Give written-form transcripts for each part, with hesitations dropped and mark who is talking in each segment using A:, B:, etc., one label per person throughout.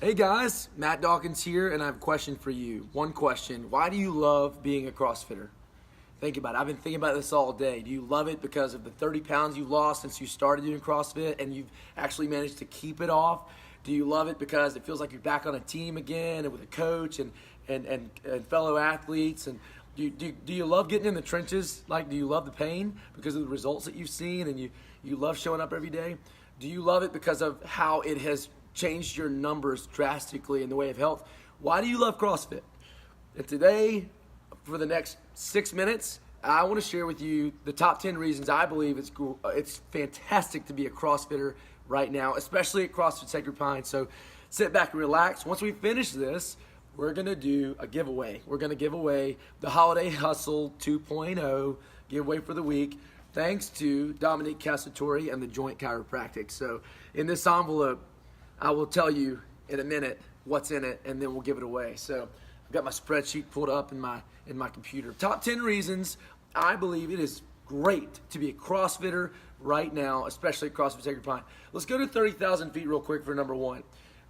A: Hey guys, Matt Dawkins here, and I have a question for you. One question. Why do you love being a CrossFitter? Think about it. I've been thinking about this all day. Do you love it because of the 30 pounds you've lost since you started doing CrossFit and you've actually managed to keep it off? Do you love it because it feels like you're back on a team again and with a coach and fellow athletes? And do you love getting in the trenches? Like, do you love the pain because of the results that you've seen and you love showing up every day? Do you love it because of how it has changed your numbers drastically in the way of health? Why do you love CrossFit? And today, for the next 6 minutes, I want to share with you the top 10 reasons I believe it's fantastic to be a CrossFitter right now, especially at CrossFit Sacred Pine. So sit back and relax. Once we finish this, we're going to do a giveaway. We're going to give away the Holiday Hustle 2.0 giveaway for the week, thanks to Dominique Cassatori and the Joint Chiropractic. So in this envelope, I will tell you in a minute what's in it, and then we'll give it away. So I've got my spreadsheet pulled up in my computer. Top 10 reasons I believe it is great to be a CrossFitter right now, especially at CrossFit Sacred Pine. Let's go to 30,000 feet real quick for number one.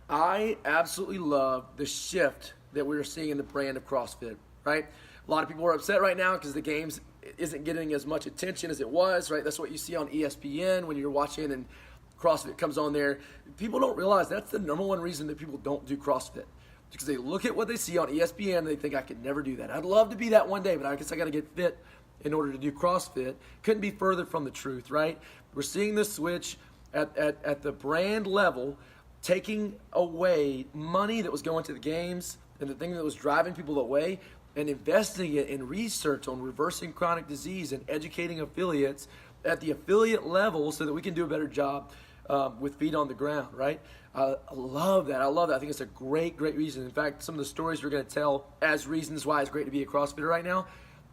A: I absolutely love the shift that we're seeing in the brand of CrossFit, right? A lot of people are upset right now because the games isn't getting as much attention as it was, right? That's what you see on ESPN when you're watching and CrossFit comes on there. People don't realize that's the number one reason that people don't do CrossFit, because they look at what they see on ESPN and they think, I could never do that. I'd love to be that one day, but I guess I got to get fit in order to do CrossFit. Couldn't be further from the truth, right? We're seeing the switch at the brand level, taking away money that was going to the games and the thing that was driving people away and investing it in research on reversing chronic disease and educating affiliates at the affiliate level so that we can do a better job with feet on the ground, right? I love that. I think it's a great reason. In fact, some of the stories we're going to tell as reasons why it's great to be a CrossFitter right now,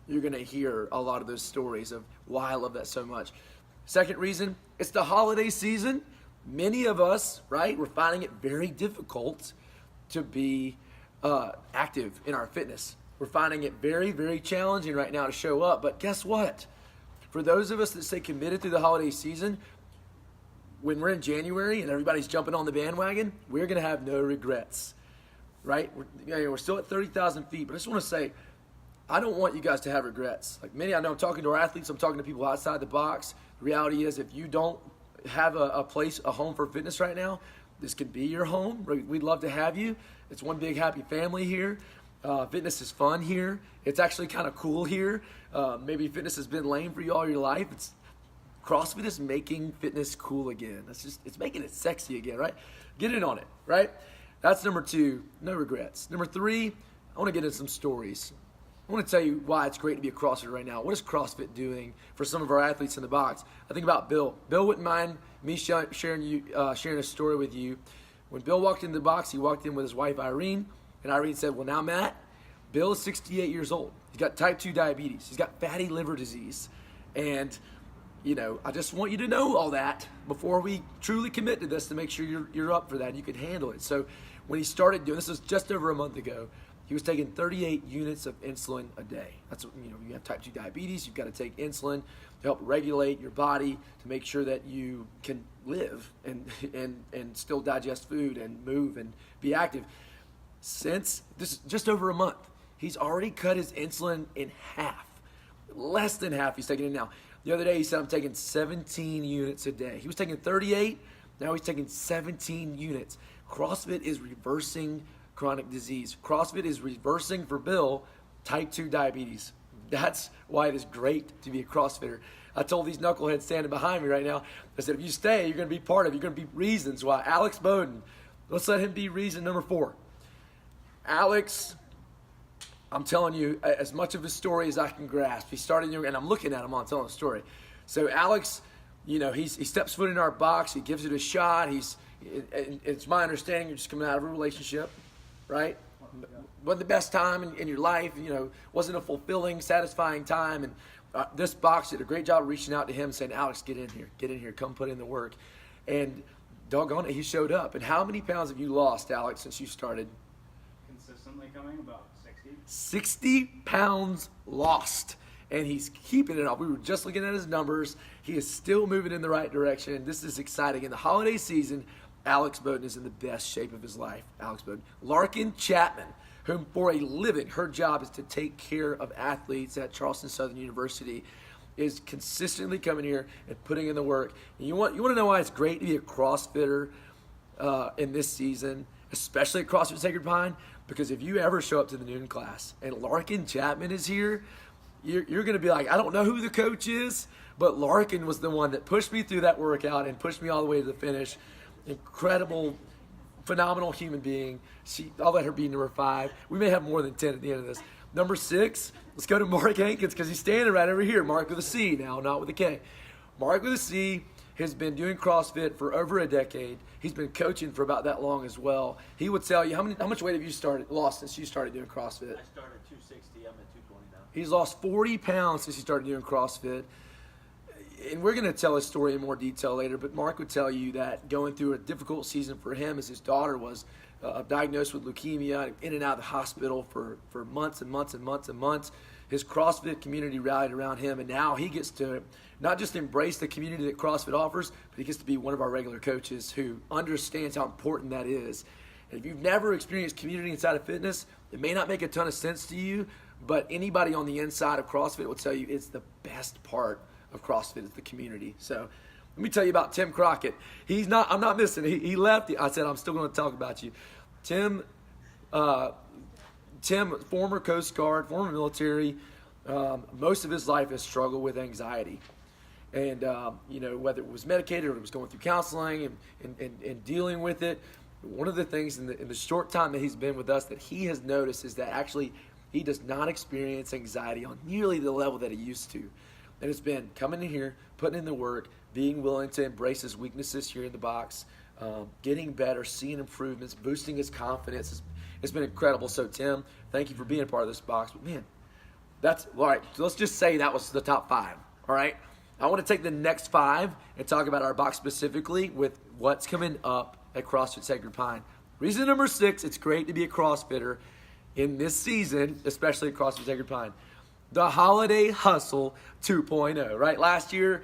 A: you're going to hear a lot of those stories of why I love that so much. Second reason, it's the holiday season. Many of us, right, we're finding it very difficult to be active in our fitness. We're finding it very challenging right now to show up. But guess what? For those of us that stay committed through the holiday season, when we're in January and everybody's jumping on the bandwagon, we're going to have no regrets, right? We're still at 30,000 feet, but I just want to say, I don't want you guys to have regrets. Like many, I know I'm talking to our athletes, I'm talking to people outside the box. The reality is, if you don't have a place, a home for fitness right now, this could be your home. We'd love to have you. It's one big happy family here. Fitness is fun here. It's actually kind of cool here. Maybe fitness has been lame for you all your life. CrossFit is making fitness cool again. It's making it sexy again, right? Get in on it, right? That's number two, no regrets. Number three, I want to get into some stories. I want to tell you why it's great to be a CrossFit right now. What is CrossFit doing for some of our athletes in the box? I think about Bill. Bill wouldn't mind me sharing a story with you. When Bill walked into the box, he walked in with his wife, Irene, and Irene said, well, now, Matt, Bill is 68 years old. He's got type 2 diabetes. He's got fatty liver disease. And, I just want you to know all that before we truly commit to this to make sure you're up for that and you can handle it. So when he started doing this, was just over a month ago, he was taking 38 units of insulin a day. That's what, you have type 2 diabetes, you've got to take insulin to help regulate your body to make sure that you can live and still digest food and move and be active. Since this is just over a month, he's already cut his insulin in half. Less than half he's taking it now. The other day he said, I'm taking 17 units a day. He was taking 38, now he's taking 17 units. CrossFit is reversing chronic disease. CrossFit is reversing for Bill type 2 diabetes. That's why it is great to be a CrossFitter. I told these knuckleheads standing behind me right now, I said, if you stay, you're going to be part of it. You're going to be reasons why. Alex Bowden, let's let him be reason number 4. Alex, I'm telling you as much of his story as I can grasp. He started young, and I'm looking at him while I'm telling the story. So Alex, he steps foot in our box. He gives it a shot. It's my understanding you're just coming out of a relationship, right? Wasn't the best time in your life. Wasn't a fulfilling, satisfying time. And this box did a great job of reaching out to him, saying, Alex, get in here, come put in the work. And doggone it, he showed up. And how many pounds have you lost, Alex, since you started?
B: Consistently coming about 60.
A: 60 pounds lost, and he's keeping it up. We were just looking at his numbers. He is still moving in the right direction. This is exciting. In the holiday season, Alex Bowden is in the best shape of his life. Alex Bowden. Larkin Chapman, whom for a living, her job is to take care of athletes at Charleston Southern University, is consistently coming here and putting in the work. And you want to know why it's great to be a CrossFitter in this season, especially at CrossFit Sacred Pine? Because if you ever show up to the noon class and Larkin Chapman is here, you're going to be like, I don't know who the coach is, but Larkin was the one that pushed me through that workout and pushed me all the way to the finish. Incredible, phenomenal human being. I'll let her be number 5. We may have more than 10 at the end of this. Number 6, let's go to Mark Hankins because he's standing right over here. Mark with a C now, not with a K. Mark with a C has been doing CrossFit for over a decade. He's been coaching for about that long as well. He would tell you, how much weight have you lost since you started doing CrossFit?
C: I started at 260. I'm at 220 now.
A: He's lost 40 pounds since he started doing CrossFit. And we're going to tell his story in more detail later, but Mark would tell you that going through a difficult season for him as his daughter was diagnosed with leukemia, in and out of the hospital for months and months and months and months. His CrossFit community rallied around him, and now he gets to not just embrace the community that CrossFit offers, but he gets to be one of our regular coaches who understands how important that is. And if you've never experienced community inside of fitness, it may not make a ton of sense to you, but anybody on the inside of CrossFit will tell you it's the best part of CrossFit is the community. So let me tell you about Tim Crockett. I'm not missing. He left. I said, I'm still going to talk about you. Tim, former Coast Guard, former military, most of his life has struggled with anxiety. And, whether it was medicated or it was going through counseling and dealing with it, one of the things in the short time that he's been with us that he has noticed is that actually he does not experience anxiety on nearly the level that he used to. And it's been coming in here, putting in the work, being willing to embrace his weaknesses here in the box, getting better, seeing improvements, boosting his confidence. It's been incredible. So, Tim, thank you for being a part of this box. But, man, that's all right. So let's just say that was the top 5, all right? I want to take the next 5 and talk about our box specifically with what's coming up at CrossFit Sacred Pine. Reason number 6, it's great to be a CrossFitter in this season, especially at CrossFit Sacred Pine. The Holiday Hustle 2.0, right? Last year,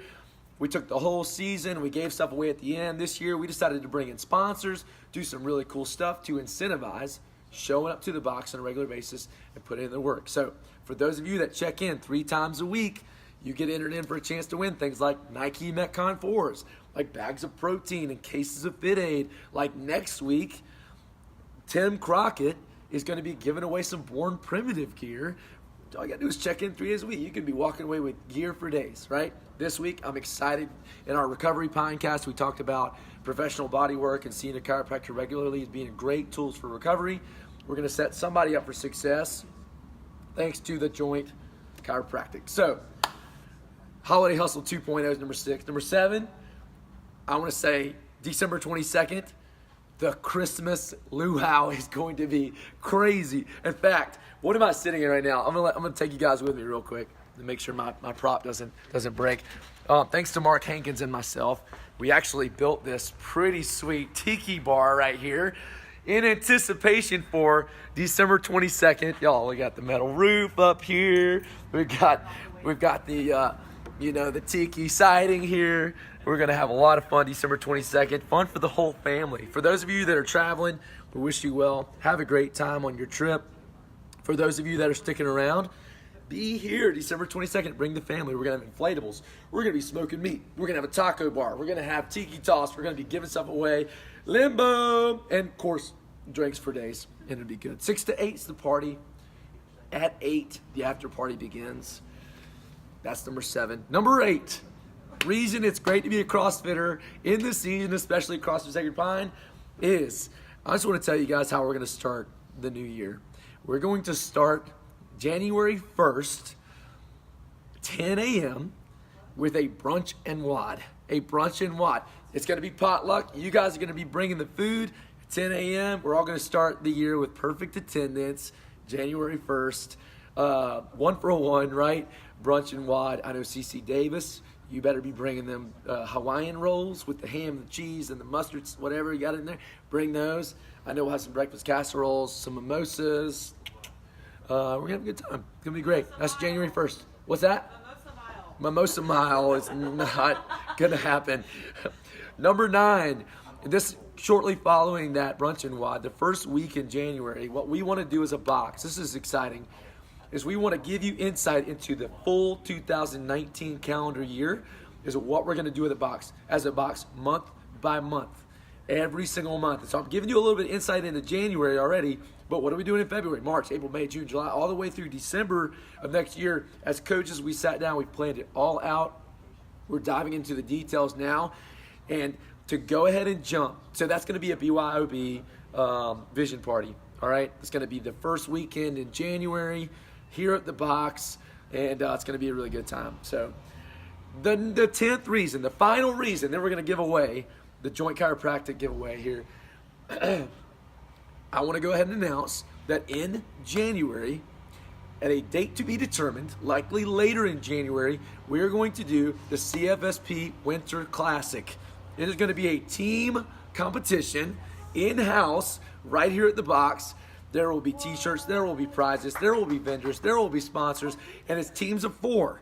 A: we took the whole season. We gave stuff away at the end. This year, we decided to bring in sponsors, do some really cool stuff to incentivize showing up to the box on a regular basis and put in the work. So for those of you that check in 3 times a week, you get entered in for a chance to win things like Nike Metcon 4s, like bags of protein and cases of Fit Aid. Like next week, Tim Crockett is going to be giving away some Born Primitive gear. All you got to do is check in 3 days a week. You could be walking away with gear for days, right? This week, I'm excited. In our Recovery Pinecast, we talked about professional body work and seeing a chiropractor regularly as being great tools for recovery. We're going to set somebody up for success thanks to the joint chiropractic. So, Holiday Hustle 2.0 is number 6. Number 7, I want to say December 22nd, the Christmas luau is going to be crazy. In fact, what am I sitting in right now? I'm gonna take you guys with me real quick to make sure my prop doesn't break. Thanks to Mark Hankins and myself, we actually built this pretty sweet tiki bar right here in anticipation for December 22nd. Y'all, we got the metal roof up here. We've got the the tiki siding here. We're going to have a lot of fun December 22nd. Fun for the whole family. For those of you that are traveling, we wish you well. Have a great time on your trip. For those of you that are sticking around, be here December 22nd. Bring the family. We're going to have inflatables. We're going to be smoking meat. We're going to have a taco bar. We're going to have tiki toss. We're going to be giving stuff away. Limbo. And, of course, drinks for days. And it'll be good. 6 to 8 is the party. At 8, the after party begins. That's number 7. Number 8. Reason it's great to be a CrossFitter in this season, especially CrossFit Sacred Pine, is I just want to tell you guys how we're going to start the new year. We're going to start January 1st, 10 a.m. with a brunch and WOD. A brunch and WOD. It's going to be potluck. You guys are going to be bringing the food at 10 a.m. We're all going to start the year with perfect attendance, January 1st. 1 for 1, right? Brunch and WOD. I know CC Davis. You better be bringing them Hawaiian rolls with the ham, the cheese, and the mustard, whatever you got in there. Bring those. I know we'll have some breakfast casseroles, some mimosas. We're going to have a good time. It's going to be great. That's January 1st. What's that? Mimosa Mile is not going to happen. Number 9. This shortly following that brunch and wad, the first week in January, what we want to do as a box, this is exciting, is we want to give you insight into the full 2019 calendar year, is what we're going to do with a box, as a box month by month, every single month. So I'm giving you a little bit of insight into January already, but what are we doing in February, March, April, May, June, July, all the way through December of next year? As coaches, we sat down, we planned it all out. We're diving into the details now, and to go ahead and jump. So that's going to be a BYOB vision party, all right? It's going to be the first weekend in January here at the box, and it's going to be a really good time. So the 10th reason, the final reason, then we're going to give away the joint chiropractic giveaway here. I want to go ahead and announce that in January, at a date to be determined, likely later in January, we're going to do the CFSP Winter Classic. It is going to be a team competition in-house right here at the box. There will be t-shirts, there will be prizes, there will be vendors, there will be sponsors, and it's teams of 4.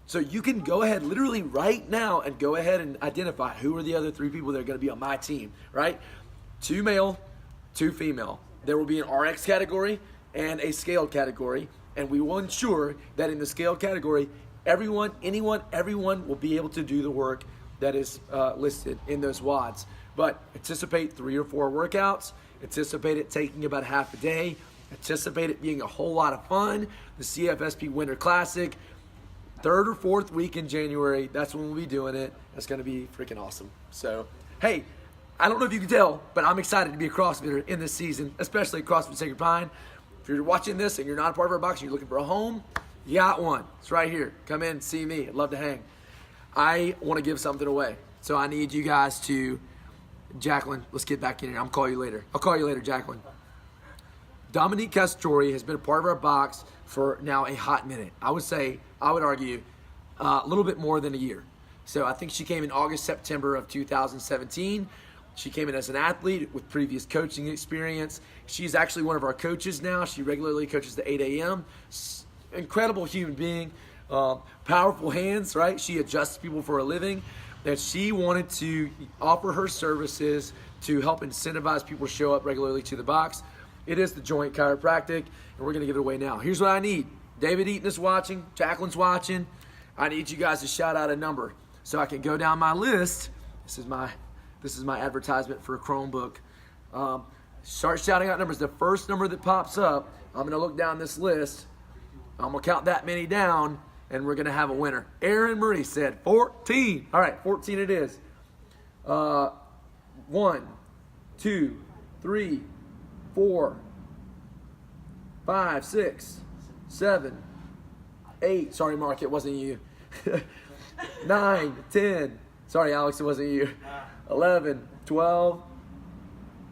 A: So you can go ahead literally right now and go ahead and identify who are the other 3 people that are going to be on my team, right? 2 male, 2 female. There will be an RX category and a scaled category, and we will ensure that in the scaled category, everyone will be able to do the work that is listed in those WODs. But anticipate 3 or 4 workouts. Anticipate it taking about half a day. Anticipate it being a whole lot of fun. The CFSP Winter Classic, 3rd or 4th week in January. That's when we'll be doing it. That's going to be freaking awesome. So, hey, I don't know if you can tell, but I'm excited to be a CrossFitter in this season, especially at CrossFit Sacred Pine. If you're watching this and you're not a part of our box and you're looking for a home, you got one. It's right here. Come in and see me. I'd love to hang. I want to give something away. So I need you guys to, Jacqueline, let's get back in here. I'll call you later. I'll call you later, Jacqueline. Dominique Castori has been a part of our box for now a hot minute. I would argue, a little bit more than a year. So I think she came in August, September of 2017. She came in as an athlete with previous coaching experience. She's actually one of our coaches now. She regularly coaches the 8 a.m. Incredible human being. Powerful hands, right? She adjusts people for a living. That she wanted to offer her services to help incentivize people to show up regularly to the box. It is the joint chiropractic, and we're going to give it away now. Here's what I need. David Eaton is watching. Jacqueline's watching. I need you guys to shout out a number so I can go down my list. This is my advertisement for a Chromebook. Start shouting out numbers. The first number that pops up, I'm going to look down this list. I'm going to count that many down, and we're going to have a winner. Aaron Murray said 14. All right, 14 it is. 1, 2, 3, 4, 5, 6, 7, 8. Sorry, Mark, it wasn't you. 9, 10. Sorry, Alex, it wasn't you. 11, 12,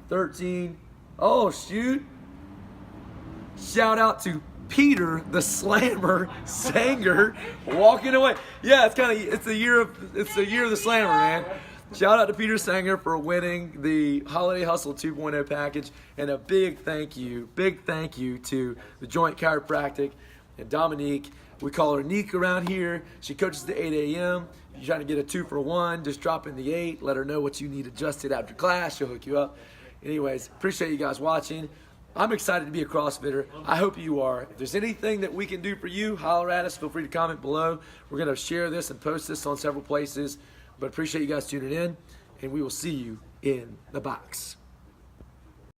A: 13. Oh, shoot. Shout out to Peter, the Slammer Sanger, walking away. Yeah, it's the year of the Slammer, man. Shout out to Peter Sanger for winning the Holiday Hustle 2.0 package, and a big thank you to the Joint Chiropractic and Dominique. We call her Neek around here. She coaches the 8 a.m. If you're trying to get a 2-for-1, just drop in the 8. Let her know what you need adjusted after class. She'll hook you up. Anyways, appreciate you guys watching. I'm excited to be a CrossFitter. I hope you are. If there's anything that we can do for you, holler at us. Feel free to comment below. We're going to share this and post this on several places. But appreciate you guys tuning in, and we will see you in the box.